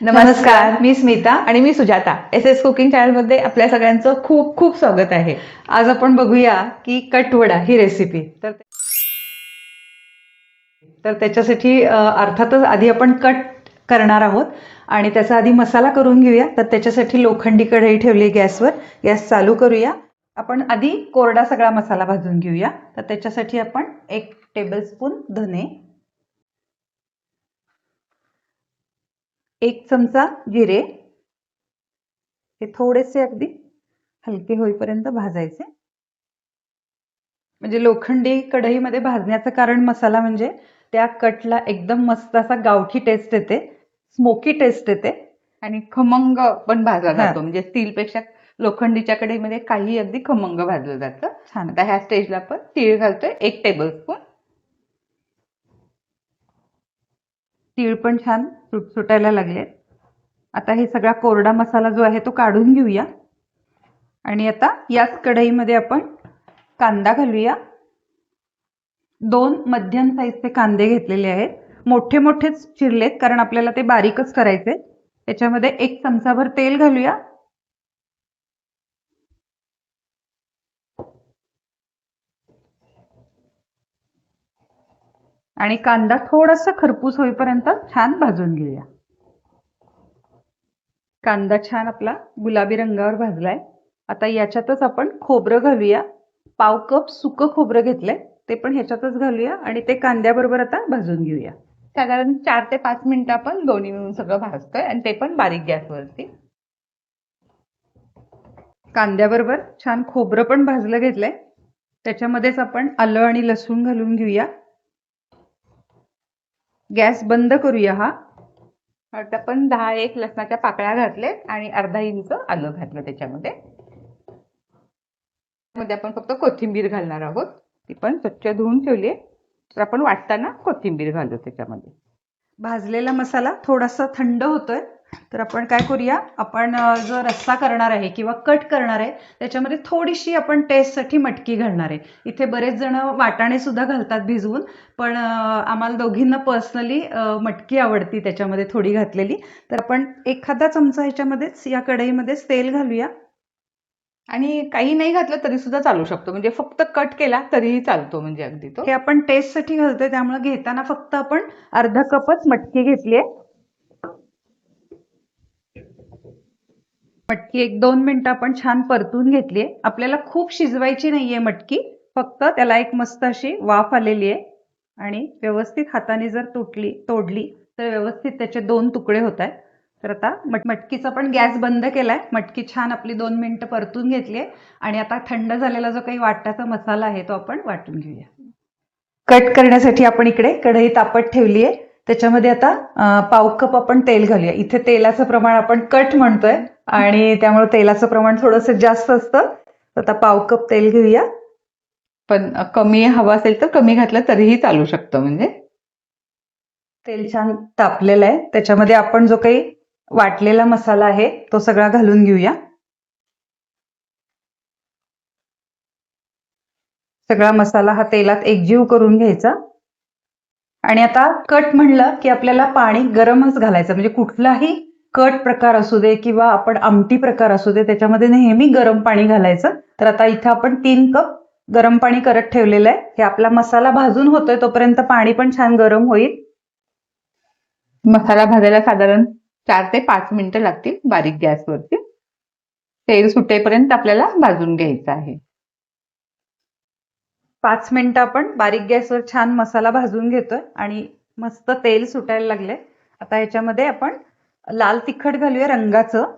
नमस्कार, मी स्मिता. आणि मी Sujata. SS cooking चॅनलमध्ये आपल्या सगळ्यांचं खूप खूप स्वागत आहे. आज आपण बघूया की कटवडा ही रेसिपी. तर त्याच्यासाठी अर्थातच आधी आपण कट करणार आहोत आणि त्याचा आधी मसाला करून घेऊया. तर त्याच्यासाठी लोखंडी कढई ठेवली गॅसवर. गॅस चालू करूया. आपण आधी कोरडा सगळा मसाला भाजून घेऊया. तर त्याच्यासाठी आपण 1 टेबलस्पून धने, 1 चमचा जिरे, हे थोडेसे अगदी हलके होईपर्यंत भाजायचे. म्हणजे लोखंडी कढईमध्ये भाजण्याचं कारण मसाला म्हणजे त्या कटला एकदम मस्त असा गावठी टेस्ट येते, स्मोकी टेस्ट येते आणि खमंग पण भाजला हा. जातो. म्हणजे स्टीलपेक्षा लोखंडीच्या कढईमध्ये काही अगदी खमंग भाजलं जातं. छान. आता ह्या स्टेजला आपण तीळ घालतोय 1 टेबलस्पून. तीळ पण छान सुटायला लागले. आता हे सगळा कोरडा मसाला जो आहे तो काढून घेऊया आणि आता याच कढईमध्ये आपण कांदा घालूया. 2 मध्यम साईजचे कांदे घेतलेले आहेत. मोठे मोठेच चिरलेत कारण आपल्याला ते बारीकच करायचे. त्याच्यामध्ये 1 चमचाभर तेल घालूया. आणि कांदा थोडासा खरपूस होईपर्यंत छान भाजून घेऊया. कांदा छान आपला गुलाबी रंगावर भाजलाय. आता याच्यातच आपण खोबरं घालूया. 1/2 कप सुकं खोबरं घेतलंय, ते पण ह्याच्यातच घालूया आणि ते कांद्याबरोबर आता भाजून घेऊया. साधारण 4 ते 5 मिनिटं आपण दोन्ही मिळून सगळं भाजतोय आणि ते पण बारीक गॅसवरती. कांद्याबरोबर छान खोबरं पण भाजलं घेतलंय. त्याच्यामध्येच आपण आलं आणि लसूण घालून घेऊया. गॅस बंद करूया. आता आपण 10-1 लसणाच्या पाकळ्या घातलेत आणि अर्धा इंच आलं घातलं त्याच्यामध्ये. मध्ये आपण फक्त कोथिंबीर घालणार आहोत. ती पण स्वच्छ धुवून ठेवली आहे. तर आपण वाटताना कोथिंबीर घालू त्याच्यामध्ये. भाजलेला मसाला थोडासा थंड होतोय. तर आपण काय करूया, आपण जो रस्सा करणार आहे किंवा कट करणार आहे त्याच्यामध्ये थोडीशी आपण टेस्टसाठी मटकी घालणार आहे. इथे बरेच जण वाटाणे सुद्धा घालतात भिजवून, पण आम्हाला दोघींना पर्सनली मटकी आवडती त्याच्यामध्ये थोडी घातलेली. तर आपण एखादा चमचा ह्याच्यामध्येच या कढईमध्येच तेल घालूया. आणि काही नाही घातलं तरी सुद्धा चालू शकतो. म्हणजे फक्त कट केला तरीही चालतो. म्हणजे अगदी तो हे आपण टेस्टसाठी घालतोय त्यामुळे घेताना फक्त आपण अर्धा कपच मटकी घेतलीये. मटकी 1-2 मिनिटं आपण छान परतून घेतलीये. आपल्याला खूप शिजवायची नाहीये मटकी, फक्त त्याला एक मस्त अशी वाफ आलेली आहे आणि व्यवस्थित हाताने जर तोडली तर व्यवस्थित त्याचे 2 तुकडे होत आहेत. तर आता मटकीचा पण गॅस बंद केलाय. मटकी छान आपली 2 मिनिटं परतून घेतलीये आणि आता थंड झालेला जो काही वाटाचा मसाला आहे तो आपण वाटून घेऊया. कट करण्यासाठी आपण इकडे कढई तापत ठेवली आहे. त्याच्यामध्ये आता 1/2 कप आपण तेल घालूया. इथे तेलाचं प्रमाण आपण कट म्हणतोय आणि त्यामुळे तेलाचं प्रमाण थोडंसं जास्त असतं. आता 1/2 कप तेल घेऊया. पण कमी हवं असेल तर कमी घातलं तरीही चालू शकतं. म्हणजे तेल छान तापलेलं आहे. त्याच्यामध्ये आपण जो काही वाटलेला मसाला आहे तो सगळा घालून घेऊया. सगळा मसाला हा तेलात एकजीव करून घ्यायचा. आणि आता कट म्हणलं की आपल्याला पाणी गरमच घालायचं. म्हणजे कुठलाही कट प्रकार असू दे किंवा आपण आमटी प्रकार असू दे त्याच्यामध्ये नेहमी गरम पाणी घालायचं. तर आता इथं आपण 3 कप गरम पाणी करत ठेवलेलं आहे. हे आपला मसाला भाजून होतोय तोपर्यंत पाणी पण छान गरम होईल. मसाला भाजायला साधारण 4 ते 5 मिनिटं लागतील बारीक गॅसवरती. तेल सुटेपर्यंत आपल्याला भाजून घ्यायचं आहे. 5 मिनिटं आपण बारीक गॅसवर छान मसाला भाजून घेतोय आणि मस्त तेल सुटायला लागले. आता याच्यामध्ये आपण लाल तिखट घालूया रंगाचं.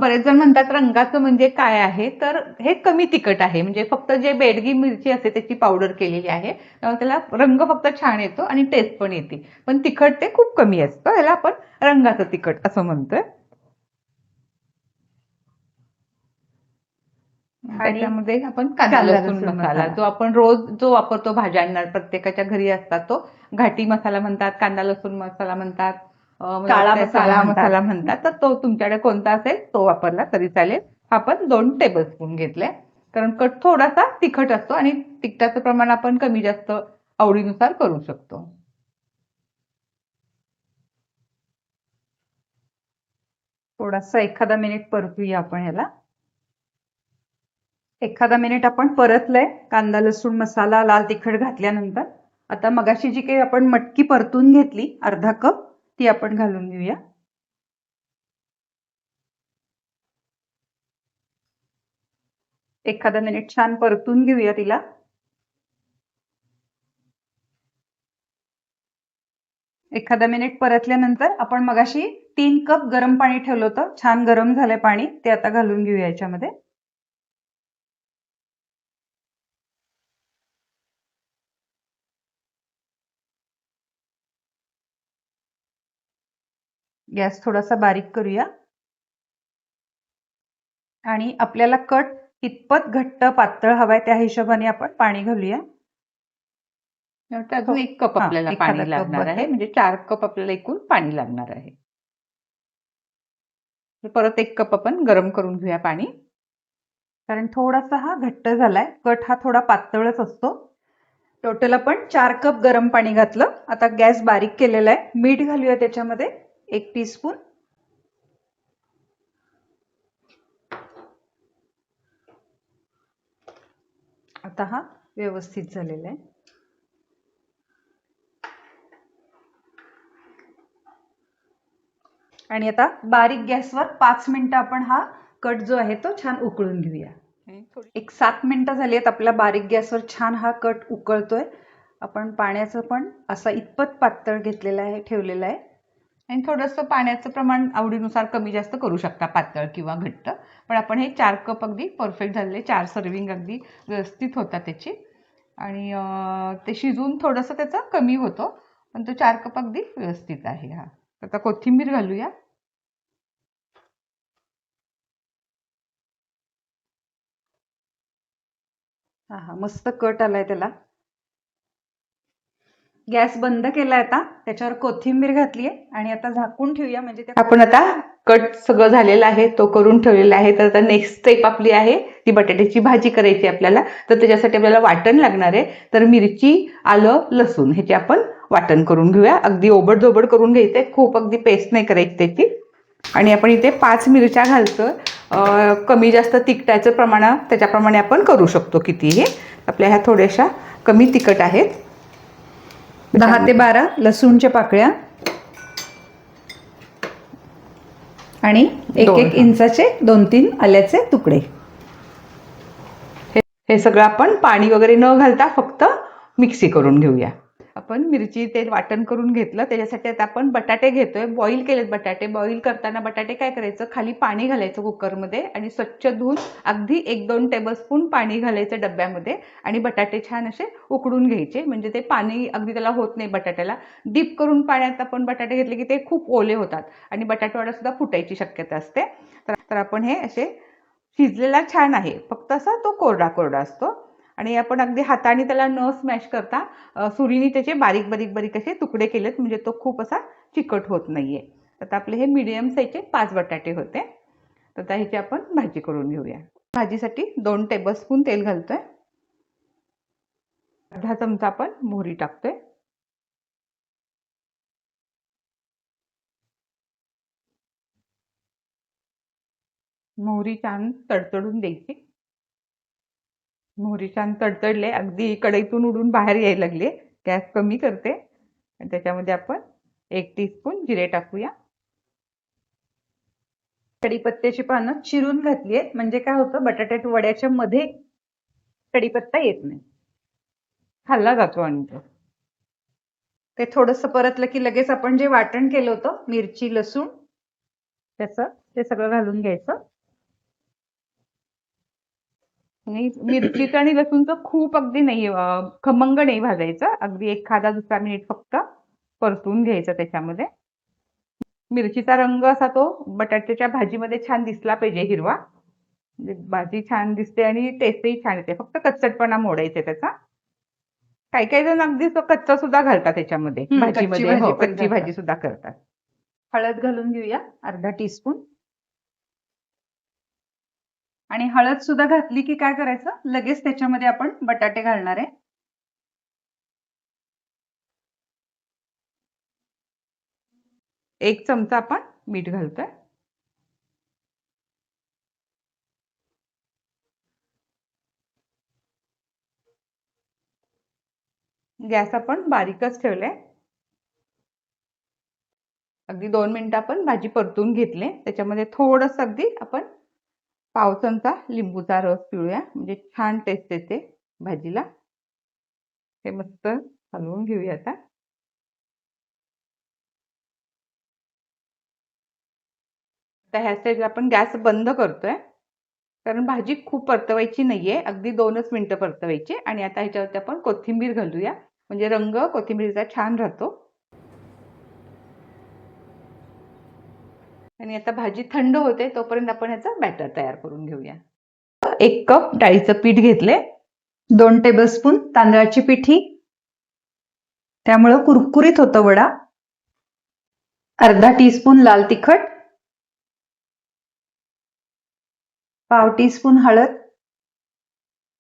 बरेच जण म्हणतात रंगाचं म्हणजे काय आहे, तर हे कमी तिखट आहे. म्हणजे फक्त जे बेडगी मिरची असते त्याची पावडर केलेली आहे. त्याला रंग फक्त छान येतो आणि टेस्ट पण येते. पण तिखट ते खूप कमी असतं. याला आपण रंगाचं तिखट असं म्हणतोय. त्याच्यामध्ये आपण कांदा लसूण मसाला जो आपण रोज जो वापरतो भाज्यांना, प्रत्येकाच्या घरी असतात, तो घाटी मसाला म्हणतात, कांदा लसूण मसाला म्हणतात, काळा काळा मसाला मसाला म्हणतात. तर तो तुमच्याकडे कोणता असेल तो वापरला तरी चालेल. आपण 2 टेबलस्पून घेतले. कारण कट थोडासा तिखट असतो आणि तिखटाचं प्रमाण आपण कमी जास्त आवडीनुसार करू शकतो. थोडासा एखादा मिनिट परतूया आपण ह्याला. एखादा मिनिट आपण परतलंय कांदा लसूण मसाला लाल तिखट घातल्यानंतर. आता मगाशी जी काही आपण मटकी परतून घेतली अर्धा कप ती आपण घालून घेऊया. एखादा मिनिट छान परतून घेऊया तिला. एखादा मिनिट परतल्यानंतर आपण मगाशी 3 कप गरम पाणी ठेवलं होतं, छान गरम झालंय पाणी, ते आता घालून घेऊया याच्यामध्ये. गॅस थोडासा बारीक करूया आणि आपल्याला कट कितपत घट्ट पातळ हवाय त्या हिशोबाने आपण पाणी घालूया. अजून 1 कप आपल्याला एखादा पाणी कप लागणार आहे, बसेल. म्हणजे 4 कप आपल्याला एकूण पाणी लागणार आहे. परत 1 कप आपण गरम करून घेऊया पाणी, कारण थोडासा हा घट्ट झालाय. कट हा थोडा पातळच असतो. टोटल आपण 4 कप गरम पाणी घातलं. आता गॅस बारीक केलेला आहे. मीठ घालूया त्याच्यामध्ये 1 टीस्पून. आता हा व्यवस्थित झालेला आहे. आणि आता बारीक गॅसवर 5 मिनिटं आपण हा कट जो आहे तो छान उकळून घेऊया. एक 7 मिनिटं झाली आहेत आपला बारीक गॅसवर छान हा कट उकळतोय. आपण पाण्याचं पण असा इतपत पातळ घेतलेला आहे, ठेवलेला आहे. आणि थोडंसं पाण्याचं प्रमाण आवडीनुसार कमी जास्त करू शकता, पातळ किंवा घट्ट. पण आपण हे 4 कप अगदी परफेक्ट झालेले, 4 सर्विंग अगदी व्यवस्थित होता त्याची. आणि ते शिजून थोडंसं त्याचं कमी होतो, पण तो 4 कप अगदी व्यवस्थित आहे. हा आता कोथिंबीर घालूया. हा मस्त कट आलाय त्याला. गॅस बंद केलाय आता, त्याच्यावर कोथिंबीर घातलीये आणि आता झाकून ठेवूया. म्हणजे आपण आता कट सगळं झालेला आहे, तो करून ठेवलेला आहे. तर आता नेक्स्ट स्टेप आपली आहे ती बटाट्याची भाजी करायची आपल्याला. तर त्याच्यासाठी आपल्याला वाटण लागणार आहे. तर मिरची आलं लसूण ह्याचे आपण वाटण करून घेऊया. अगदी ओबडधोबड करून घ्यायचंय, खूप अगदी पेस्ट नाही करायची त्याची. आणि आपण इथे 5 मिरच्या घालतोय. कमी जास्त तिखटाचं प्रमाण त्याच्याप्रमाणे आपण करू शकतो कितीही. आपल्या ह्या थोड्याशा कमी तिखट आहेत. 10 ते 12 लसूणच्या पाकळ्या आणि 1-1 इंचाचे 2-3 आल्याचे तुकडे. हे सगळं आपण पाणी वगैरे न घालता फक्त मिक्सी करून घेऊया. आपण मिरची ते वाटण करून घेतलं. त्याच्यासाठी आता आपण बटाटे घेतोय. बॉईल केलेत बटाटे. बॉईल करताना बटाटे काय करायचं, खाली पाणी घालायचं कुकरमध्ये आणि स्वच्छ धुवून अगदी 1-2 टेबलस्पून पाणी घालायचं डब्यामध्ये आणि बटाटे छान असे उकडून घ्यायचे. म्हणजे ते पाणी अगदी त्याला होत नाही बटाट्याला. डीप करून पाण्यात आपण बटाटे घेतले की ते खूप ओले होतात आणि बटाटेवडा सुद्धा फुटायची शक्यता असते. तर आपण हे असे शिजलेला छान आहे, फक्त असा तो कोरडा कोरडा असतो. आणि आपण अगदी हाताने त्याला न स्मॅश करता सुरीने त्याचे बारीक बारीक बारीक असे तुकडे केलेत, म्हणजे तो खूप असा चिकट होत नाहीये. तर आपले हे मीडियम साईजचे 5 बटाटे होते. तर आता ह्याची आपण भाजी करून घेऊया. भाजीसाठी 2 टेबलस्पून तेल घालतोय. अर्धा चमचा आपण मोहरी टाकतोय. मोहरी छान तडतडून द्यायची. मोहरी छान तडतडले, अगदी कढईतून उडून बाहेर यायला लागले. गॅस कमी करते आणि त्याच्यामध्ये आपण 1 टीस्पून जिरे टाकूया. कढीपत्त्याची पानं चिरून घातली आहेत, म्हणजे काय होतं बटाट्याच्या वड्याच्या मध्ये कढीपत्ता येत नाही, खाल्ला जातो. आणि ते थोडंसं परतलं की लगेच आपण जे वाटण केलं होतं मिरची लसूण त्याचं ते सगळं घालून घ्यायचं. मिरचीचं आणि लसूणचं खूप अगदी नाही खमंग नाही भाजायचं. अगदी एखादा दुसरा मिनिट फक्त परतून घ्यायचं त्याच्यामध्ये. मिरचीचा रंग असा तो बटाट्याच्या भाजीमध्ये छान दिसला पाहिजे, हिरवा. म्हणजे भाजी छान दिसते आणि टेस्टही छान येते. फक्त कच्चटपणा मोडायचा त्याचा. काही काही जण अगदी तो कच्चा सुद्धा घालतात त्याच्यामध्ये भाजीमध्ये. हो, कच्ची भाजी सुद्धा करतात. हळद घालून घेऊया अर्धा टीस्पून. आणि हळद सुद्धा घातली की काय करायचं, लगेच त्याच्यामध्ये आपण बटाटे घालणार आहे. एक चमचा आपण मीठ घालतोय. गॅस आपण बारीकच ठेवलाय. अगदी 2 मिनिटं आपण भाजी परतून घेतले. त्याच्यामध्ये थोडस अगदी आपण पाव चमचा लिंबूचा रस पिळूया, म्हणजे छान टेस्ट येते भाजीला. हे मस्त हलवून घेऊया आता. तर ह्या स्टेजला आपण गॅस बंद करतोय, कारण भाजी खूप परतवायची नाहीये, अगदी 2च मिनिटं परतवायची. आणि आता ह्याच्यावरती आपण कोथिंबीर घालूया, म्हणजे रंग कोथिंबीरचा छान राहतो. आणि आता भाजी थंड होते तोपर्यंत आपण ह्याचा बॅटर तयार करून घेऊया. 1 कप डाळीचं पीठ घेतले, 2 टेबलस्पून तांदळाची पिठी, त्यामुळं कुरकुरीत होतं वडा. अर्धा टीस्पून लाल तिखट, पाव टीस्पून हळद,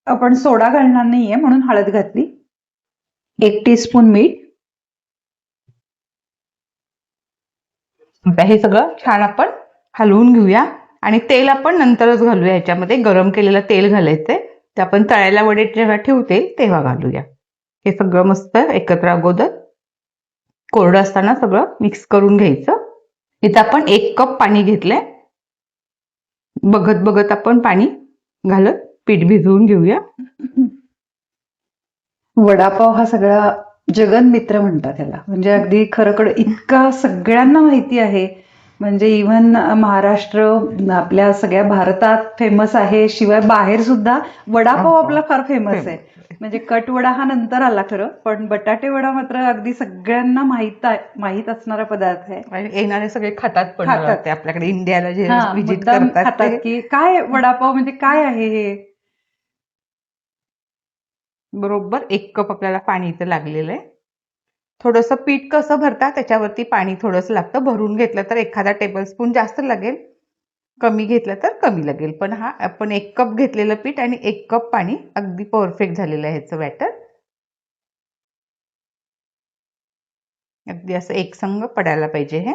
आपण सोडा घालणार नाहीये म्हणून हळद घातली. 1 टीस्पून मीठ. आता हे सगळं छान आपण हलवून घेऊया. आणि तेल आपण नंतरच घालूया ह्याच्यामध्ये, गरम केलेलं तेल घालायचंय. ते आपण तळायला वडे जेव्हा ठेवते तेव्हा घालूया. हे सगळं मस्त एकत्र अगोदर कोरडं असताना सगळं मिक्स करून घ्यायचं. इथं आपण 1 कप पाणी घेतलंय. बघत बघत आपण पाणी घालत पीठ भिजवून घेऊया. वडापाव हा सगळा जगन मित्र म्हणतात त्याला, म्हणजे अगदी खरंकड इतका सगळ्यांना माहिती आहे. म्हणजे इव्हन महाराष्ट्र आपल्या सगळ्या भारतात फेमस आहे, शिवाय बाहेर सुद्धा वडापाव आपला फार फेमस आहे. म्हणजे कट वडा हा नंतर आला खरं, पण बटाटे वडा मात्र अगदी सगळ्यांना माहित असणारा पदार्थ आहे. आणि येणारे सगळे खातात पण खातात. ते आपल्याकडे इंडियाला जे हा, विजिट मुद्दाम करतात खातात ते. की काय वडापाव म्हणजे काय आहे हे. बरोबर 1 कप आपल्याला पाणी इथं लागलेलं आहे. थोडंसं पीठ कसं भरतात त्याच्यावरती पाणी थोडंसं लागतं. भरून घेतलं तर एखादा टेबलस्पून जास्त लागेल, कमी घेतलं तर कमी लागेल. पण हा आपण 1 कप घेतलेलं पीठ आणि 1 कप पाणी अगदी परफेक्ट झालेलं आहे ह्याचं बॅटर. अगदी असं एकसंग पडायला पाहिजे हे.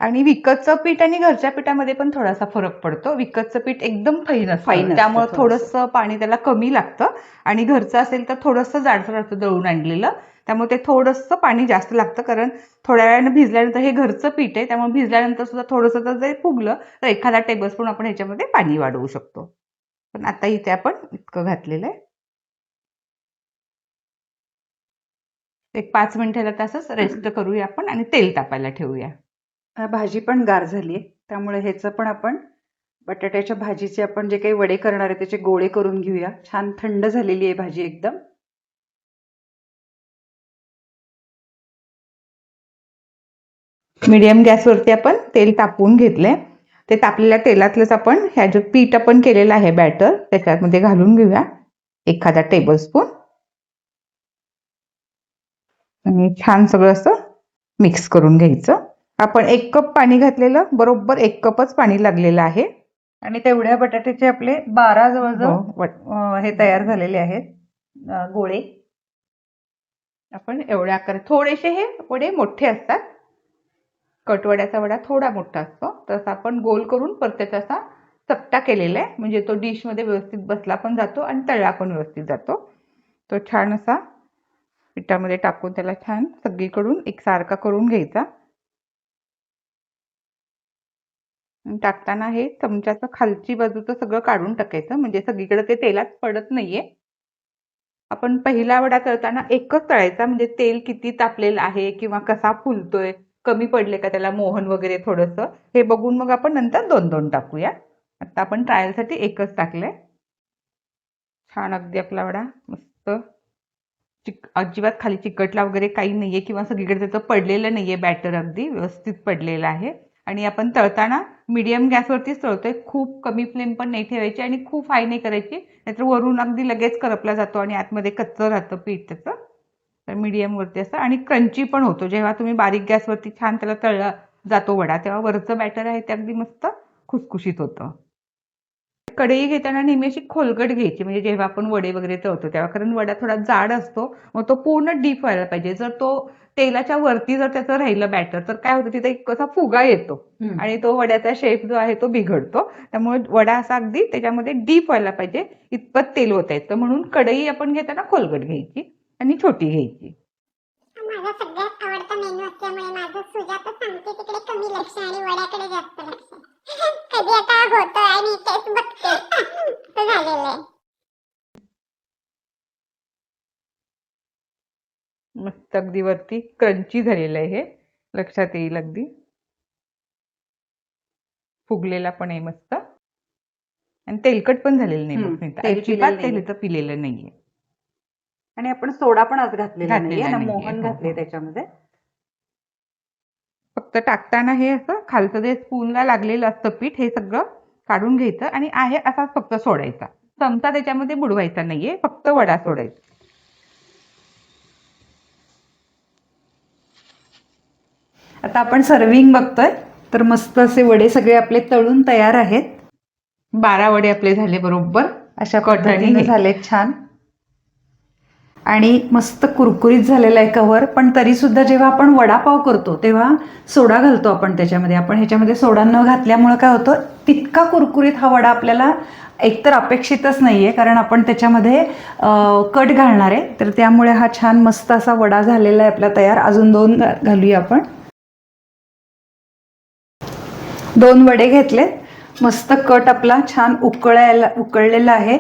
आणि विकतचं पीठ आणि घरच्या पिठामध्ये पण थोडासा फरक पडतो. विकतचं पीठ एकदम फैन फैन असतं, असतं त्यामुळे थोडंसं. थोडंसं पाणी त्याला कमी लागतं. आणि घरचं असेल तर थोडंसं जाडसर असतं दळून आणलेलं, त्यामुळे ते थोडंसं पाणी जास्त लागतं. कारण थोड्या वेळानं भिजल्यानंतर हे घरचं पीठ आहे, त्यामुळे भिजल्यानंतर सुद्धा थोडंसं जर फुगलं तर एखादा टेबलस्पून आपण ह्याच्यामध्ये पाणी वाढवू शकतो. पण आता इथे आपण इतकं घातलेलं आहे. एक 5 मिनिटाला तसंच रेस्ट करूया आपण आणि तेल तापायला ठेवूया. भाजी पण गार झालीये, त्यामुळे ह्याचं पण आपण बटाट्याच्या भाजीचे आपण जे काही वडे करणार आहे त्याचे गोळे करून घेऊया. छान थंड झालेली आहे भाजी एकदम. मीडियम गॅसवरती आपण तेल तापवून घेतले. ते तापलेल्या तेलातलंच आपण ह्या जो पीठ आपण केलेलं आहे बॅटर त्याच्यामध्ये घालून घेऊया, एखादा टेबलस्पून. आणि छान सगळं असं मिक्स करून घ्यायचं. आपण 1 कप पाणी घातलेलं, बरोबर 1 कपच पाणी लागलेलं आहे. आणि तेवढ्या बटाट्याचे आपले 12 जवळजवळ हे तयार झालेले आहेत गोळे. आपण एवढ्या आकार, थोडेसे हे वडे मोठे असतात. कटवड्याचा वडा थोडा मोठा असतो, तसं आपण गोल करून परत असा चपटा केलेला आहे, म्हणजे तो डिश मध्ये व्यवस्थित बसला पण जातो आणि तळला पण व्यवस्थित जातो. तो छान असा पिठामध्ये टाकून त्याला छान सगळीकडून एकसारखा करून घ्यायचा. टाकताना हे चमच्याचं खालची बाजूचं सगळं काढून टाकायचं, म्हणजे सगळीकडे ते तेलात पडत नाहीये. आपण पहिला वडा तळताना एकच तळायचा, म्हणजे तेल किती तापलेलं आहे किंवा कसा फुलतोय, कमी पडले का त्याला मोहन वगैरे थोडंसं, हे बघून मग आपण नंतर 2-2 टाकूया. आता आपण ट्रायलसाठी एकच टाकलंय. छान अगदी आपला वडा मस्त अजिबात खाली चिकटला वगैरे काही नाहीये, किंवा सगळीकडे त्याचं पडलेलं नाहीये, बॅटर अगदी व्यवस्थित पडलेलं आहे. आणि आपण तळताना मीडियम गॅसवरतीच तळतोय, खूप कमी फ्लेम पण नाही ठेवायची आणि खूप हाय नाही करायची, नाहीतर वरून अगदी लगेच करपला जातो आणि आतमध्ये कच्चं राहतं पीठ त्याचं. तर मीडियम वरती असं, आणि क्रंची पण होतो जेव्हा तुम्ही बारीक गॅसवरती छान त्याला तळला जातो वडा, तेव्हा वरचं बॅटर आहे ते अगदी मस्त खुसखुशीत होतं. कढई घेताना नेहमी अशी खोलगट घ्यायची, म्हणजे जेव्हा आपण वडे वगैरे तळतो तेव्हा, कारण वडा थोडा जाड असतो, मग तो पूर्ण डीप व्हायला पाहिजे. जर तो तेलाच्या वरती जर त्याचं राहिलं बॅटर तर काय होतं, तिथे एक असा फुगा येतो आणि तो वड्याचा शेप जो आहे तो बिघडतो. त्यामुळे वडा असा अगदी त्याच्यामध्ये डीप व्हायला पाहिजे इतपत तेल ओतायचं, म्हणून कढई आपण घेताना खोलगट घ्यायची. आणि छोटी घ्यायची. माझा सगळ्यात आवडता मेनू असल्यामुळे माझं सुजाता सांगते तिकडे कमी लक्ष आणि वड्याकडे जास्त लक्ष. कधी आता होतं आणि तेच बघते असं झालेलं आहे. मस्त अगदी वरती क्रंची झालेलं आहे हे, लक्षात येईल अगदी. फुगलेला पण आहे मस्त आणि तेलकट पण झालेलं नाही बघ स्मिता. तेल अजिबात पिलेलं नाहीये. तेल पिलेलं नाहीये. आणि आपण सोडा पण आज घातलेला नाहीये घातलेला ना, नाहीये. मोहन हो, घातले हो. त्याच्यामध्ये. फक्त टाकताना हे असं खालचं जे स्पूनला लागलेलं असतं पीठ हे सगळं काढून घ्यायचं आणि आहे असाच फक्त सोडायचा. चमचा त्याच्यामध्ये बुडवायचा नाहीये, फक्त वडा सोडायचा. आता आपण सर्विंग बघतोय, तर मस्त असे वडे सगळे आपले तळून तयार आहेत. 12 वडे आपले झाले बरोबर. अशा कट आणि पद्धतीने हे. झाले छान आणि मस्त कुरकुरीत झालेला आहे कव्हर. पण तरी सुद्धा जेव्हा आपण वडापाव करतो तेव्हा सोडा घालतो आपण त्याच्यामध्ये. आपण ह्याच्यामध्ये सोडा न घातल्यामुळे काय होतं, तितका कुरकुरीत हा वडा आपल्याला एकतर अपेक्षितच नाहीये, कारण आपण त्याच्यामध्ये कट घालणार आहे. तर त्यामुळे हा छान मस्त असा वडा झालेला आहे आपला तयार. अजून 2 घालूया आपण. 2 वडे घेतले. मस्त कट आपला छान उकळलेला आहे.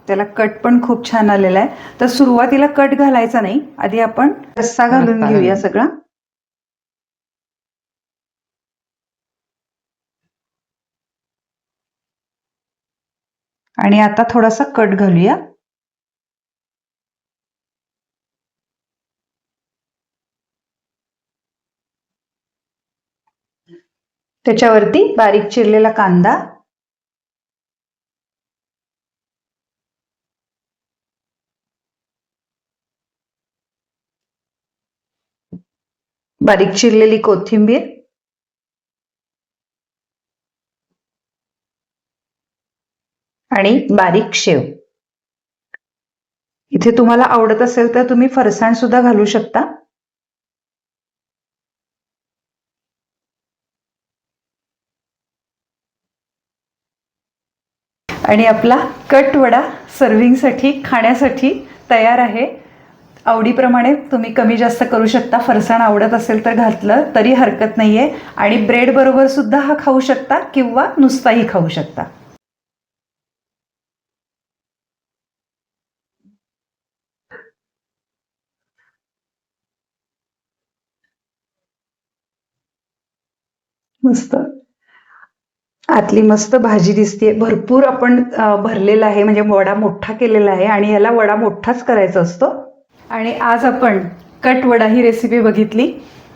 त्याला कट पण खूप छान आलेला आहे. तर सुरुवातीला कट घालायचा नाही, आधी आपण रस्सा घालून रस्सा घेऊया घालून. सगळा. आणि आता थोडासा कट घालूया. त्याच्यावरती बारीक चिरलेला कांदा, बारीक चिरलेली कोथिंबीर, आणि बारीक शेव. इथे तुम्हाला आवडत असेल तर तुम्ही फरसाण सुद्धा घालू शकता. आणि आपला कट वडा सर्विंगसाठी खाण्यासाठी तयार आहे. आवडीप्रमाणे तुम्ही कमी जास्त करू शकता. फरसाण आवडत असेल तर घातलं तरी हरकत नाहीये. आणि ब्रेड बरोबर सुद्धा हा खाऊ शकता किंवा नुसताही खाऊ शकता. मस्त आतली मस्त भाजी दिसते. भरपूर आपण भरलेला आहे, म्हणजे वडा मोठा केलेला आहे आणि याला वडा मोठाच करायचा असतो. आणि आज आपण कट वडा ही रेसिपी बघितली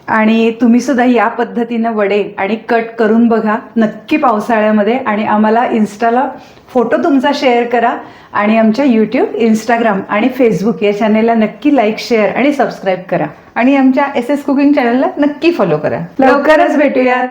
आणि तुम्ही सुद्धा या पद्धतीनं वडे आणि कट करून बघा नक्की पावसाळ्यामध्ये. आणि आम्हाला इन्स्टाला फोटो तुमचा शेअर करा आणि आमच्या यूट्यूब, इंस्टाग्राम आणि फेसबुक या चॅनेलला नक्की लाईक, शेअर आणि सबस्क्राईब करा. आणि आमच्या SS कुकिंग चॅनलला नक्की फॉलो करा. लवकरच भेटूयात.